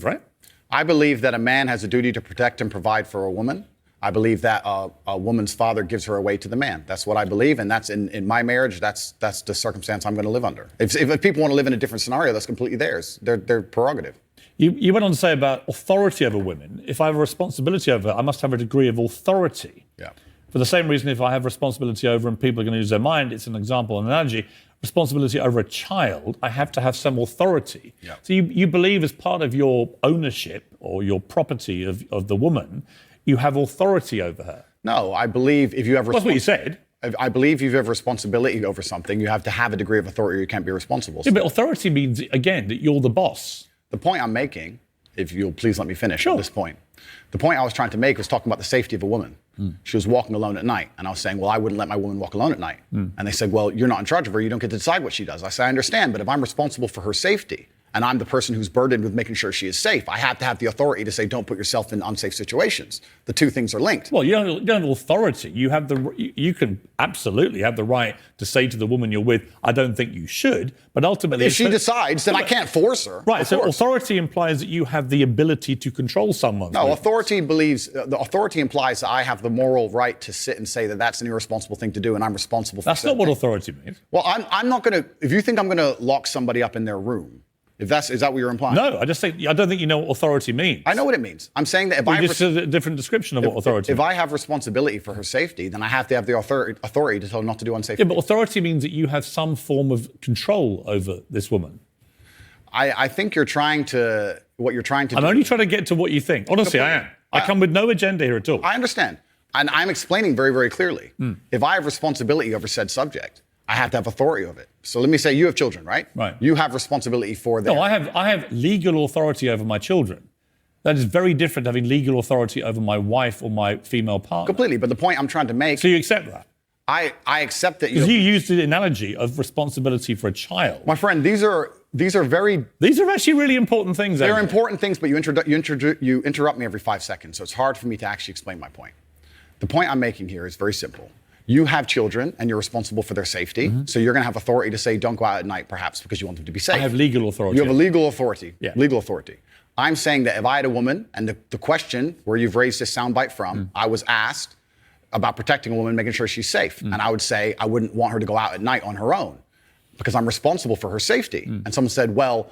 right? I believe that a man has a duty to protect and provide for a woman. I believe that a woman's father gives her away to the man. That's what I believe, and that's in my marriage. That's the circumstance I'm going to live under. If people want to live in a different scenario, that's completely theirs. Their prerogative. You went on to say about authority over women. If I have a responsibility over her, I must have a degree of authority. Yeah. For the same reason, if I have responsibility over and people are going to use their mind, it's an example, an analogy. Responsibility over a child, I have to have some authority. Yeah. So you believe as part of your ownership or your property of the woman, you have authority over her. No, I believe if you have... That's what you said. I believe if you have responsibility over something, you have to have a degree of authority or you can't be responsible. Yeah, but authority means, again, that you're the boss. The point I'm making, if you'll please let me finish Sure. at this point. The point I was trying to make was talking about the safety of a woman. She was walking alone at night. And I was saying, well, I wouldn't let my woman walk alone at night. And they said, well, you're not in charge of her. You don't get to decide what she does. I said, I understand. But if I'm responsible for her safety and I'm the person who's burdened with making sure she is safe, I have to have the authority to say, don't put yourself in unsafe situations. The two things are linked. Well, you don't have authority. You can absolutely have the right to say to the woman you're with, I don't think you should, but ultimately... If she decides, then I can't force her. Right, so authority implies that you have the ability to control someone. No, authority implies that I have the moral right to sit and say that that's an irresponsible thing to do and I'm responsible for That's not what authority means. Well, I'm not going to... If you think I'm going to lock somebody up in their room, is that what you're implying? No, I don't think you know what authority means. I know what it means. I'm saying that if I just a different description of what authority means. If I have responsibility for her safety, then I have to have the authority to tell her not to do unsafe things. Yeah, but authority means that you have some form of control over this woman. I think what you're trying to do... I'm only trying to get to what you think. Honestly, I am. I come with no agenda here at all. I understand. And I'm explaining very, very clearly. If I have responsibility over said subject, I have to have authority of it. So let me say you have children, right? Right. You have responsibility for them. No, I have legal authority over my children. That is very different to having legal authority over my wife or my female partner. Completely. But the point I'm trying to make... So you accept that? I accept that you used the analogy of responsibility for a child. My friend, these are actually really important things. They're important things, but you interrupt me every 5 seconds. So it's hard for me to actually explain my point. The point I'm making here is very simple. You have children and you're responsible for their safety. So you're going to have authority to say, don't go out at night, perhaps because you want them to be safe. I have legal authority. You have a legal authority. Yeah. Legal authority. I'm saying that if I had a woman, and the question where you've raised this soundbite from, I was asked about protecting a woman, making sure she's safe. And I would say, I wouldn't want her to go out at night on her own because I'm responsible for her safety. And someone said, well,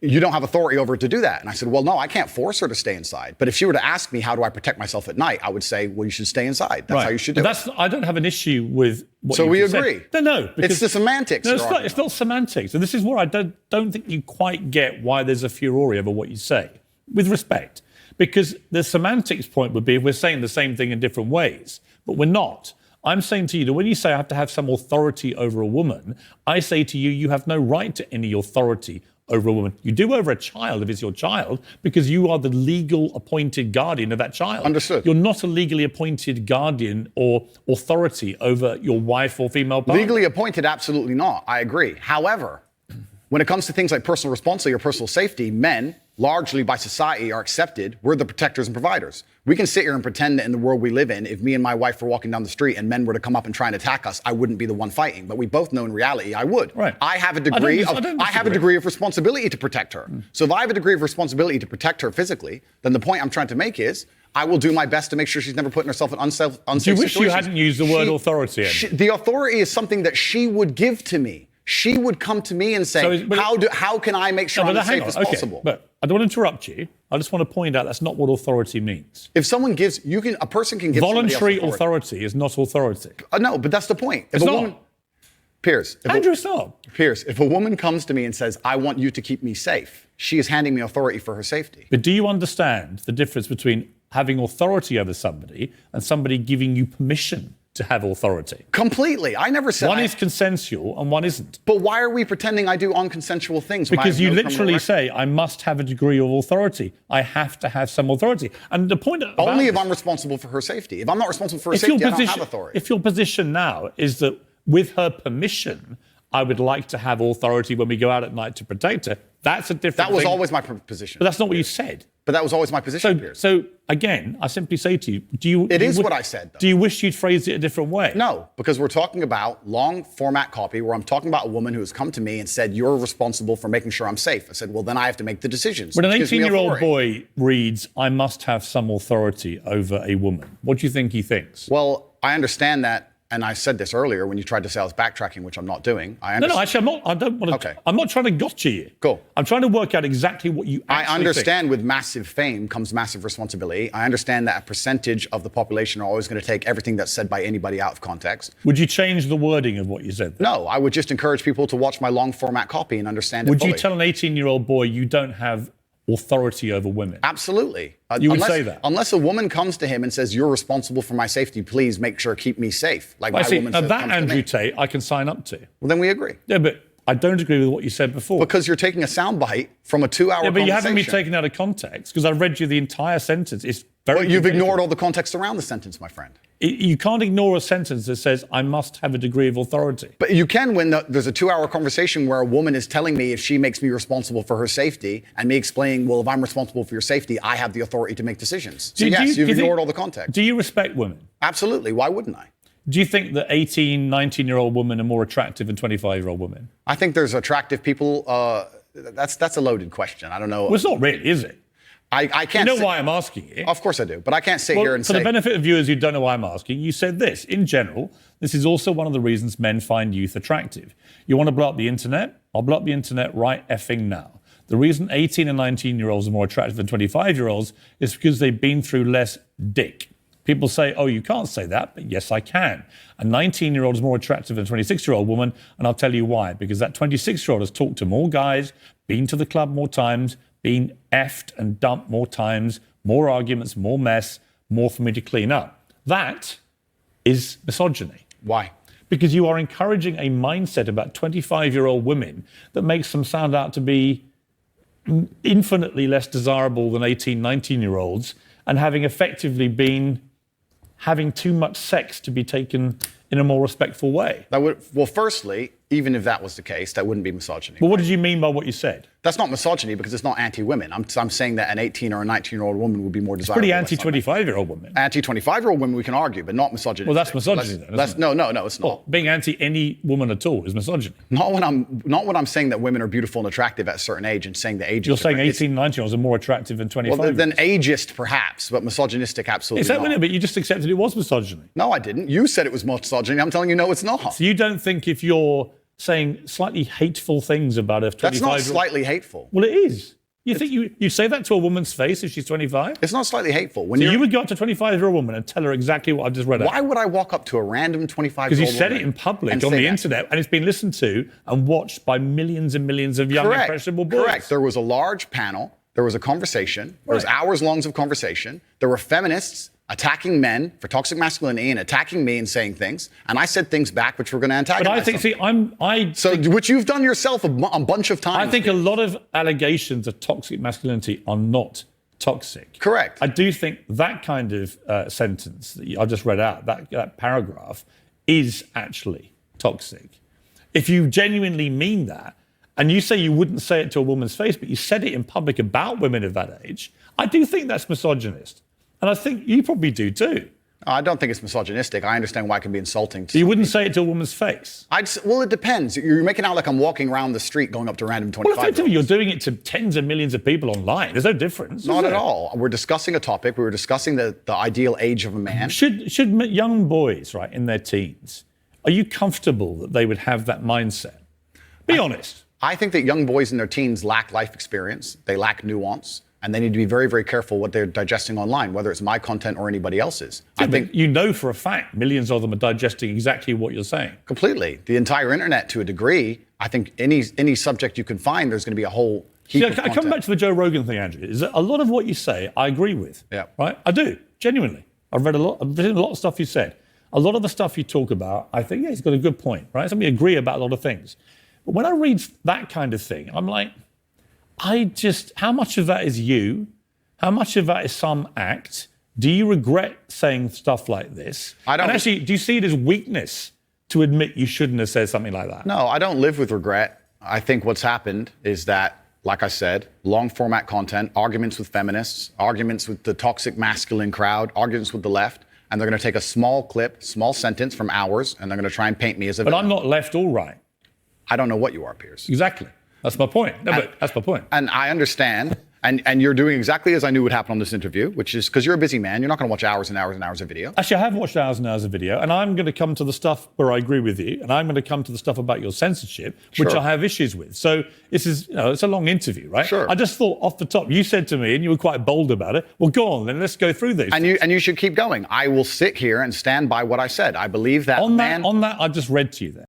you don't have authority over her to do that. And I said, well, no, I can't force her to stay inside. But if she were to ask me, how do I protect myself at night? I would say, well, you should stay inside. That's how you should do it. I don't have an issue with what so you we just agree. Said. No, it's the semantics. No, it's not semantics. And this is where I don't think you quite get why there's a furore over what you say, with respect. Because the semantics point would be if we're saying the same thing in different ways, but we're not. I'm saying to you that when you say I have to have some authority over a woman, I say to you, you have no right to any authority over a woman. You do over a child if it's your child, because you are the legal appointed guardian of that child. Understood. You're not a legally appointed guardian or authority over your wife or female partner. Legally appointed, absolutely not. I agree. However, when it comes to things like personal responsibility or personal safety, men, largely by society, are accepted. We're the protectors and providers. We can sit here and pretend that in the world we live in, if me and my wife were walking down the street and men were to come up and try and attack us, I wouldn't be the one fighting. But we both know in reality I would. Right. I have a degree of responsibility to protect her. So if I have a degree of responsibility to protect her physically, then the point I'm trying to make is I will do my best to make sure she's never putting herself in unsafe situations. Do you wish you hadn't used the word authority? The authority is something that she would give to me. She would come to me and say, how can I make sure I'm as safe as possible? But I don't want to interrupt you. I just want to point out that's not what authority means. If someone gives, a person can give voluntary authority is not authority. No, but that's the point. It's not. Piers. Andrew, it's not. Piers, if a woman comes to me and says, I want you to keep me safe, she is handing me authority for her safety. But do you understand the difference between having authority over somebody and somebody giving you permission to have authority? Completely. I never said... One is consensual and one isn't. But why are we pretending I do unconsensual things? Because you literally say, I must have a degree of authority. I have to have some authority. And the point... Only if I'm responsible for her safety. If I'm not responsible for her safety, I don't have authority. If your position now is that with her permission, I would like to have authority when we go out at night to protect her, That's a different That was thing. always my position. But that's not what you said. But that was always my position, Piers. So again, I simply say to you, It is what I said, though. Do you wish you'd phrased it a different way? No, because we're talking about long format copy where I'm talking about a woman who has come to me and said, you're responsible for making sure I'm safe. I said, well, then I have to make the decisions. When an which gives me 18-year-old authority. boy reads, I must have some authority over a woman, what do you think he thinks? Well, I understand that. And I said this earlier when you tried to say I was backtracking, which I'm not doing. I No, understand. actually, I'm not. I don't want to. Okay. I'm not trying to gotcha you. Cool. I'm trying to work out exactly what you I actually understand with massive fame comes massive responsibility. I understand that a percentage of the population are always going to take everything that's said by anybody out of context. think. Would you change the wording of what you said there? No, I would just encourage people to watch my long format copy and understand it Would fully. you tell an 18-year-old boy you don't have authority over women? Absolutely. You would say that? Unless a woman comes to him and says, you're responsible for my safety, please make sure, keep me safe. Like I my see. woman Now says, that comes to Andrew me. Tate, I can sign up to. Well, then we agree. Yeah, but I don't agree with what you said before. Because you're taking a soundbite from a 2-hour yeah, but conversation. you haven't been taken out of context because I read you the entire sentence. It's very. But you've competitive. ignored all the context around the sentence, my friend. You can't ignore a sentence that says I must have a degree of authority. But you can when there's a 2-hour conversation where a woman is telling me if she makes me responsible for her safety and me explaining, well, if I'm responsible for your safety, I have the authority to make decisions. So yes, you've ignored all the context. Do you respect women? Absolutely. Why wouldn't I? Do you think that 18, 19-year-old women are more attractive than 25-year-old women? I think there's attractive people. That's a loaded question. I don't know. Well, it's not really, is it? I can't. You know why I'm asking you? Of course I do. But I can't sit Well, here and for say. the benefit of viewers who don't know why I'm asking, you said this. In general, this is also one of the reasons men find youth attractive. You want to blow up the internet? I'll blow up the internet right effing now. The reason 18 and 19-year-olds are more attractive than 25-year-olds is because they've been through less dick. People say, oh, you can't say that, but yes, I can. A 19-year-old is more attractive than a 26-year-old woman, and I'll tell you why. Because that 26-year-old has talked to more guys, been to the club more times, been effed and dumped more times, more arguments, more mess, more for me to clean up. That is misogyny. Why? Because you are encouraging a mindset about 25-year-old women that makes them sound out to be infinitely less desirable than 18, 19-year-olds and having effectively been having too much sex to be taken in a more respectful way. Well, firstly, even if that was the case, that wouldn't be misogyny. But what did you mean by what you said? That's not misogyny because it's not anti-women. I'm saying that an 18 or a 19-year-old woman would be more desirable. Pretty That's not anti-25-year-old women. Anti-25-year-old women we can argue, but not misogyny. Well, that's misogyny then, isn't it? No, it's not. Well, being anti any woman at all is misogyny. Not when I'm saying that women are beautiful and attractive at a certain age and saying the age You're is saying different. 18, 19-year-olds are more attractive than 25. Well, then ageist perhaps, but misogynistic absolutely Is that not. but you just accepted it was misogyny. No, I didn't. You said it was misogyny. I'm telling you, no, it's not. So you don't think if you're saying slightly hateful things about a 25-year-old... That's not slightly hateful. Well, it is. You think you say that to a woman's face if she's 25? It's not slightly hateful. So you would go up to a 25-year-old woman and tell her exactly what I've just read out. Why would I walk up to a random 25-year-old Because you woman said it in public and on say the that? internet, and it's been listened to and watched by millions and millions of young, impressionable boys. Correct. There was a large panel. There was a conversation. There was hours longs of conversation. There were feminists attacking men for toxic masculinity and attacking me and saying things. And I said things back which were going to antagonize But I think, them. Which you've done yourself a bunch of times. I think a lot of allegations of toxic masculinity are not toxic. Correct. I do think that kind of sentence that I just read out, that paragraph, is actually toxic. If you genuinely mean that, and you say you wouldn't say it to a woman's face, but you said it in public about women of that age, I do think that's misogynist. And I think you probably do too. I don't think it's misogynistic. I understand why it can be insulting. You wouldn't say it to a woman's face. Well, it depends. You're making out like I'm walking around the street going up to random 25-year-olds. Well, effectively, you're doing it to tens of millions of people online. There's no difference. Not at all. We're discussing a topic. We were discussing the ideal age of a man. Should young boys, right, in their teens, are you comfortable that they would have that mindset? Be honest. I think that young boys in their teens lack life experience. They lack nuance. And they need to be very, very careful what they're digesting online, whether it's my content or anybody else's. I think you know for a fact millions of them are digesting exactly what you're saying. Completely. The entire internet, to a degree, I think any subject you can find, there's going to be a whole heap of I content. come back to the Joe Rogan thing, Andrew. Is that a lot of what you say, I agree with. Yeah. Right? I do, genuinely. I've written a lot of stuff you said. A lot of the stuff you talk about, I think, yeah, he's got a good point, right? So we agree about a lot of things. But when I read that kind of thing, I'm like, how much of that is you? How much of that is some act? Do you regret saying stuff like this? I don't. And actually, do you see it as weakness to admit you shouldn't have said something like that? No, I don't live with regret. I think what's happened is that like I said, long format content, arguments with feminists, arguments with the toxic masculine crowd, arguments with the left, and they're going to take a small clip, small sentence from ours, and they're going to try and paint me as a But villain. I'm not left or right. I don't know what you are, Piers. Exactly. That's my point. No, but that's my point. And I understand. And you're doing exactly as I knew would happen on this interview, which is because you're a busy man. You're not going to watch hours and hours and hours of video. Actually, I have watched hours and hours of video, and I'm going to come to the stuff where I agree with you, and I'm going to come to the stuff about your censorship, which Sure. I have issues with. So this is, it's a long interview, right? Sure. I just thought off the top, you said to me, and you were quite bold about it, well, go on, then let's go through these. And you should keep going. I will sit here and stand by what I said. I believe that on that, I've just read to you there.